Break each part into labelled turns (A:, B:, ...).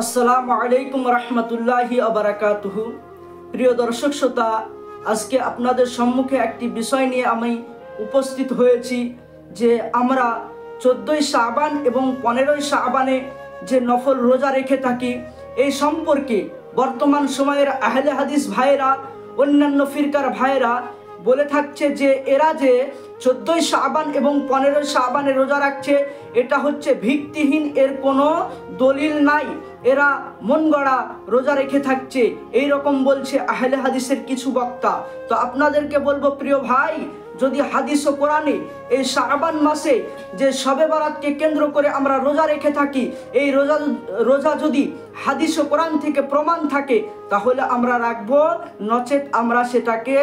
A: আসসালামু আলাইকুম রহমতুল্লাহি আবরাকাতুহু। প্রিয় দর্শক শ্রোতা, আজকে আপনাদের সম্মুখে একটি বিষয় নিয়ে আমি উপস্থিত হয়েছি যে আমরা 14ই শাবান এবং 15ই শাবানে যে নফল রোজা রেখে থাকি এই সম্পর্কে বর্তমান সময়ের আহলে হাদিস ভাইয়েরা, অন্যান্য ফিরকার ভাইয়েরা বলে থাকছে যে এরা যে 14ই শাবান এবং 15ই শাবানে রোজা রাখছে এটা হচ্ছে ভিত্তিহীন, এর কোনো দলিল নাই, এরা মন গড়া রোজা রেখে থাকছে, এই রকম বলছে আহলে হাদিসের কিছু বক্তা। তো আপনাদেরকে বলবো প্রিয় ভাই, যদি হাদিস ও কোরআনে এই শাবান মাসে যে শবে বরাতকে কেন্দ্র করে আমরা রোজা রেখে থাকি, এই রোজা যদি হাদিস ও কোরআন থেকে প্রমাণ থাকে তাহলে আমরা রাখবো, নচেত আমরা সেটাকে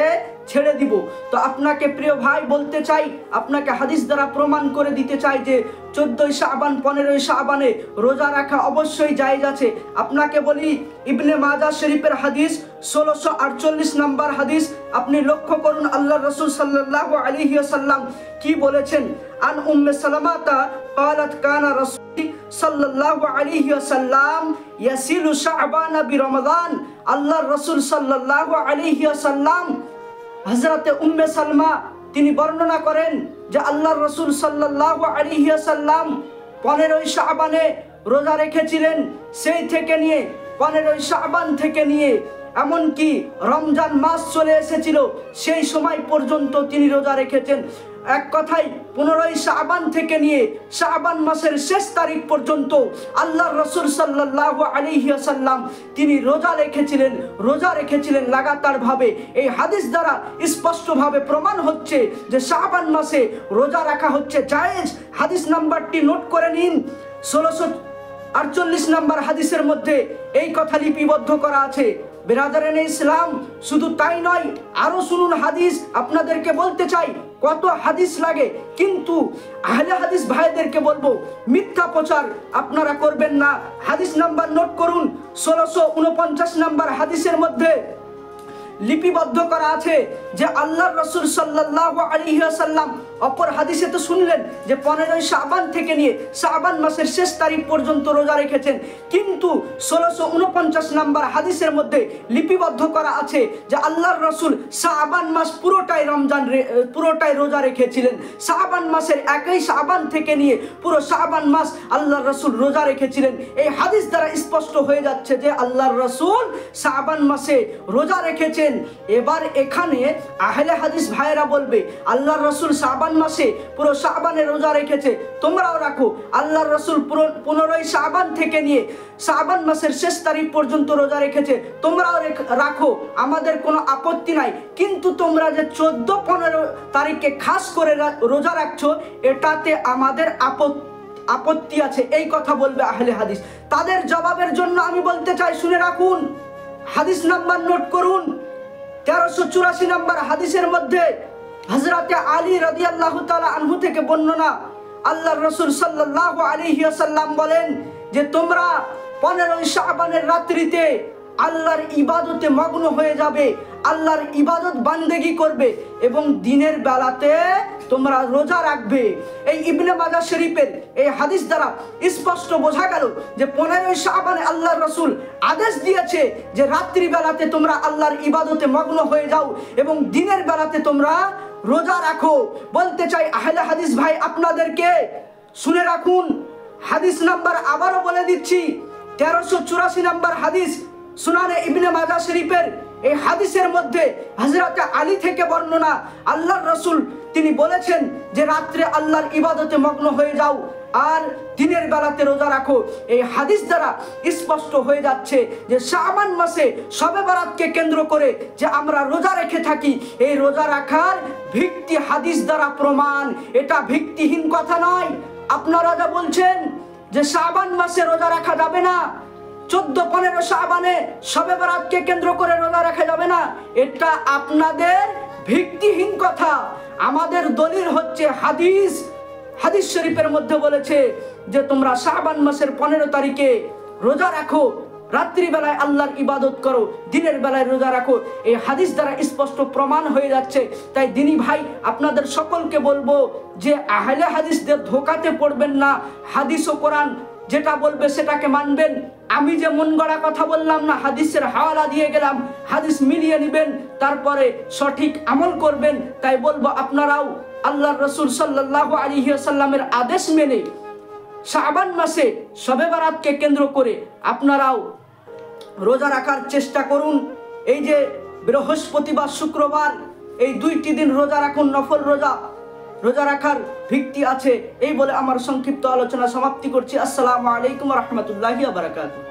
A: ছেড়ে দিব। তো আপনাকে প্রিয় ভাই বলতে চাই, আপনাকে হাদিস দ্বারা প্রমাণ করে দিতে চাই যে 14ই শাবান 15ই শাবানে রোজা রাখা অবশ্যই জায়েজ আছে। আপনাকে বলি, ইবনে মাজাহ শরীফের হাদিস 1648 নম্বর হাদিস, আপনি লক্ষ্য করুন আল্লাহর রাসূল সাল্লাল্লাহু আলাইহি ওয়াসাল্লাম কি বলেছেন। আন উম্মে সালামাতা قالت كان رسول সাল্লাল্লাহু আলাইহি ওয়াসাল্লাম ইয়াসিলু শাবান বিরমাদান। আল্লাহর রাসূল সাল্লাল্লাহু আলাইহি ওয়াসাল্লাম হযরতে উম্মে সালমা তিনি বর্ণনা করেন যে আল্লাহর রাসূল সাল্লাল্লাহু আলাইহি ওয়াসাল্লাম 15ই শাবানে রোজা রেখেছিলেন। সেই থেকে নিয়ে 15ই শাবান থেকে নিয়ে এমনকি রমজান মাস চলে এসেছিল, সেই সময় পর্যন্ত তিনি রোজা রেখেছেন। এক কথায় 15ই শাবান থেকে নিয়ে শাবান মাসের শেষ তারিখ পর্যন্ত আল্লাহর রাসূল সাল্লাল্লাহু আলাইহি ওয়াসাল্লাম তিনি রোজা রেখেছিলেন লাগাতার ভাবে। এই হাদিস দ্বারা স্পষ্টভাবে প্রমাণ হচ্ছে যে শাবান মাসে রোজা রাখা হচ্ছে জায়েজ। হাদিস নাম্বারটি নোট করে নিন, 1648 নম্বর হাদিসের মধ্যে এই কথা লিপিবদ্ধ করা আছে। বিরাদারানে ইসলাম, শুধু তাই নয়, আরো শুনুন হাদিস। আপনাদেরকে বলতে চাই কত হাদিস লাগে, কিন্তু আহলে হাদিস ভাইদেরকে বলবো মিথ্যা প্রচার আপনারা করবেন না। হাদিস নাম্বার নোট করুন, 1649 নম্বর হাদিসের মধ্যে লিপিবদ্ধ করা আছে যে আল্লাহর রাসূল সাল্লাল্লাহু আলাইহি ওয়াসাল্লাম, অপর হাদিসে তো শুনলেন যে 15ই শাবান থেকে নিয়ে শাবান মাসের শেষ তারিখ পর্যন্ত রোজা রেখেছেন, কিন্তু 1649 নম্বর হাদিসের মধ্যে লিপিবদ্ধ করা আছে যে আল্লাহর রাসূল শাবান মাস পুরোটাই রোজা রেখেছিলেন। শাবান মাসের 1ই শাবান থেকে নিয়ে পুরো শাবান মাস আল্লাহর রাসূল রোজা রেখেছিলেন। এই হাদিস দ্বারা স্পষ্ট হয়ে যাচ্ছে যে আল্লাহর রাসূল শাবান মাসে রোজা রেখেছেন। এবার এখানে আহলে হাদিস ভাইয়েরা বলবে আল্লাহর রাসূল শাবান মাসে পুরো শাবানে রোজা রেখেছে, তোমরাও রাখো। আল্লাহর রাসূল 15ই শাবান থেকে নিয়ে শাবান মাসের শেষ তারিখ পর্যন্ত রোজা রেখেছে, তোমরাও রাখো, আমাদের কোনো আপত্তি নাই। কিন্তু তোমরা যে 14-15 তারিখে খাস করে রোজা রাখছো, এটাতে আমাদের আপত্তি আছে, এই কথা বলবে আহলে হাদিস। তাদের জবাবের জন্য আমি বলতে চাই, শুনে রাখুন, হাদিস নাম্বার নোট করুন, 1384 নম্বর হাদিসের মধ্যে হযরতে আলী রাদিয়াল্লাহু তাআলা আনহু থেকে বর্ণনা, আল্লাহর রাসূল সাল্লাল্লাহু আলাইহি ওয়াসাল্লাম বলেন যে তোমরা 15ই শাবানের রাত্রিতে আল্লাহর ইবাদতে মগ্ন হয়ে যাবে, আল্লাহর ইবাদত বান্দেগি করবে এবং দিনের বেলাতে তোমরা রোজা রাখবে। এই ইবনে মাজাহ শরীফের এই হাদিস দ্বারা স্পষ্ট বোঝা গেল যে 15ই শাবানে আল্লাহর রাসূল আদেশ দিয়েছে যে রাত্রি বেলাতে তোমরা আল্লাহর ইবাদতে মগ্ন হয়ে যাও এবং দিনের বেলাতে তোমরা রোজা রাখো। বলতে চাই আহলে হাদিস ভাই আপনাদেরকে, শুনে রাখুন, হাদিস নাম্বার আবারও বলে দিচ্ছি, 1384 নম্বর হাদিস, সুনানে ইবনে মাজাহ শরীফের এই হাদিসের মধ্যে হযরতে আলী থেকে বর্ণনা, আল্লাহর রাসূল তিনি বলেছেন যে রাত্রে আল্লাহর ইবাদতে মগ্ন হয়ে যাও আর দিনের বেলাতে রোজা রাখো। এই হাদিস দ্বারা স্পষ্ট হয়ে যাচ্ছে যে শাবান মাসে শবে বরাতকে কেন্দ্র করে যে আমরা রোজা রেখে থাকি, এই রোজা রাখার ভিত্তি হাদিস দ্বারা প্রমাণ, এটা ভিত্তিহীন কথা নয়। আপনারা যা বলছেন যে শাবান মাসে রোজা রাখা যাবে না, 14-15 শাবানে শবে বরাতকে কেন্দ্র করে রোজা রাখা যাবে না, এটা আপনাদের ভিত্তিহীন কথা। আমাদের দলিল হচ্ছে হাদিস শরীফের মধ্যে বলেছে যে তোমরা শাবান মাসের 15 তারিখে রোজা রাখো, রাত্রিবেলায় আল্লাহর ইবাদত করো, দিনের বেলায় রোজা রাখো। এই হাদিস দ্বারা স্পষ্ট প্রমাণ হয়ে যাচ্ছে। তাই দিনী ভাই আপনাদের সকলকে বলবো যে আহলে হাদিসদের ধোকাতে পড়বেন না। হাদিস ও কোরআন যেটা বলবে সেটাকে মানবেন। আমি যে মন গড়া কথা বললাম না, হাদিসের হাওয়ালা দিয়ে গেলাম, হাদিস মিলিয়ে নেবেন, তারপরে সঠিক আমল করবেন। তাই বলবো আপনারাও আল্লাহর রাসূল সাল্লাল্লাহু আলাইহি ওয়াসাল্লামের আদেশ মেনে শাবান মাসে শবে বরাতকে কেন্দ্র করে আপনারাও রোজা রাখার চেষ্টা করুন। এই যে বৃহস্পতিবার শুক্রবার এই 2টি দিন রোজা রাখুন, নফল রোজা রাখার ভিত্তি আছে। এই বলে আমার সংক্ষিপ্ত আলোচনা সমাপ্তি করছি। আসসালামু আলাইকুম ওয়া রাহমাতুল্লাহি ওয়া বারাকাতুহু।